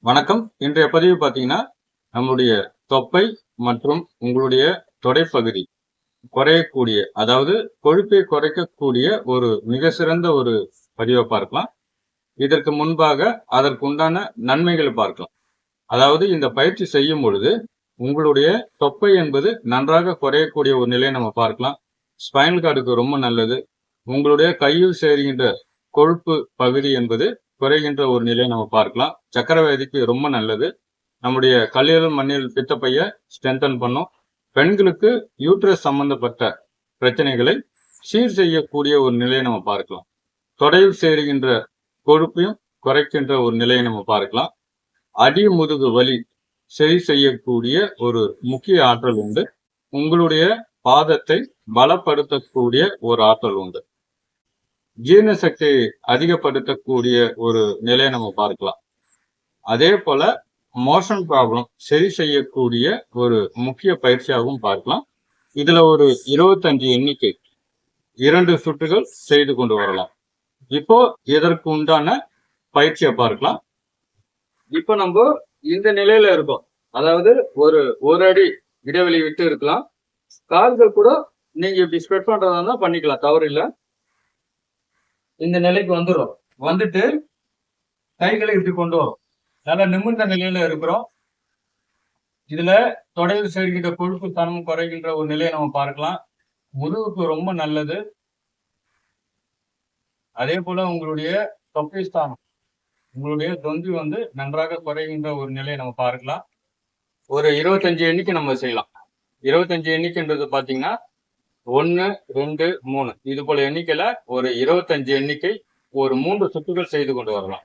வணக்கம். இன்றைய பதிவு பார்த்தீங்கன்னா, நம்முடைய தொப்பை மற்றும் உங்களுடைய தொடைப்பகுதி குறையக்கூடிய, அதாவது கொழுப்பை குறைக்கக்கூடிய ஒரு மிக சிறந்த ஒரு பதிவை பார்க்கலாம். இதற்கு முன்பாக அதற்குண்டான நன்மைகளை பார்க்கலாம். அதாவது இந்த பயிற்சி செய்யும் பொழுது உங்களுடைய தொப்பை என்பது நன்றாக குறையக்கூடிய ஒரு நிலையை நம்ம பார்க்கலாம். ஸ்பைனல் கார்டுக்கு ரொம்ப நல்லது. உங்களுடைய கையில் சேர்கின்ற கொழுப்பு பகுதி என்பது குறைகின்ற ஒரு நிலையை நம்ம பார்க்கலாம். சக்கரை வியாதிக்கு ரொம்ப நல்லது. நம்முடைய கல்லீரல் மண்ணீரல் பித்தப்பையை ஸ்ட்ரென்தன் பண்ணும். பெண்களுக்கு யூட்ரஸ் சம்பந்தப்பட்ட பிரச்சனைகளை சீர் செய்யக்கூடிய ஒரு நிலையை நம்ம பார்க்கலாம். தொடையில் சேருகின்ற கொழுப்பையும் குறைக்கின்ற ஒரு நிலையை நம்ம பார்க்கலாம். அடி முதுகு வலி சரி செய்யக்கூடிய ஒரு முக்கிய ஆற்றல் உண்டு. உங்களுடைய பாதத்தை பலப்படுத்தக்கூடிய ஒரு ஆற்றல் உண்டு. ஜீரண சக்தியை அதிகப்படுத்தக்கூடிய ஒரு நிலையை நம்ம பார்க்கலாம். அதே போல மோஷன் ப்ராப்ளம் சரி செய்யக்கூடிய ஒரு முக்கிய பயிற்சியாகவும் பார்க்கலாம். இதுல ஒரு 25 எண்ணிக்கை 2 சுற்றுகள் செய்து கொண்டு வரலாம். இப்போ இதற்கு உண்டான பயிற்சியை பார்க்கலாம். இப்போ நம்ம இந்த நிலையில இருக்கோம். அதாவது ஒரு அடி இடைவெளி விட்டு இருக்கலாம். கால்கள் கூட நீங்க இப்படி ஸ்ப்ரெட் பண்றதா இருந்தா பண்ணிக்கலாம், தவறு இல்லை. இந்த நிலைக்கு வந்துடும். வந்துட்டு கைகளை இப்படி கொண்டு வரும். நல்லா நிமிர்ந்த நிலையில இருக்கிறோம். இதுல தொடையில் சேர்க்கின்ற கொழுப்பு தனம் குறைகின்ற ஒரு நிலையை நம்ம பார்க்கலாம். முதுகுக்கு ரொம்ப நல்லது. அதே போல உங்களுடைய தொப்பை ஸ்தானம், உங்களுடைய தொந்தி நன்றாக குறைகின்ற ஒரு நிலையை நம்ம பார்க்கலாம். ஒரு 25 எண்ணிக்கை நம்ம செய்யலாம். 25 எண்ணிக்கைன்றது பாத்தீங்கன்னா 1, 2, 3 இது போல எண்ணிக்கையில ஒரு 25 எண்ணிக்கை ஒரு 3 சுற்றுகள் செய்து கொண்டு வரலாம்.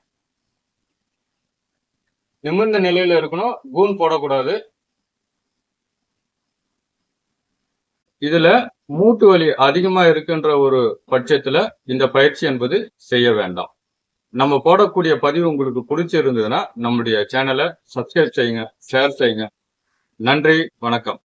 நிமிர்ந்த நிலையில இருக்கணும், கூன் போடக்கூடாது. இதுல மூட்டு வலி அதிகமா இருக்கின்ற ஒரு பட்சத்துல இந்த பயிற்சி என்பது செய்ய வேண்டாம். நம்ம போடக்கூடிய பதிவு உங்களுக்கு பிடிச்சிருந்ததுன்னா நம்முடைய சேனலை சப்ஸ்கிரைப் செய்யுங்க, ஷேர் செய்யுங்க. நன்றி, வணக்கம்.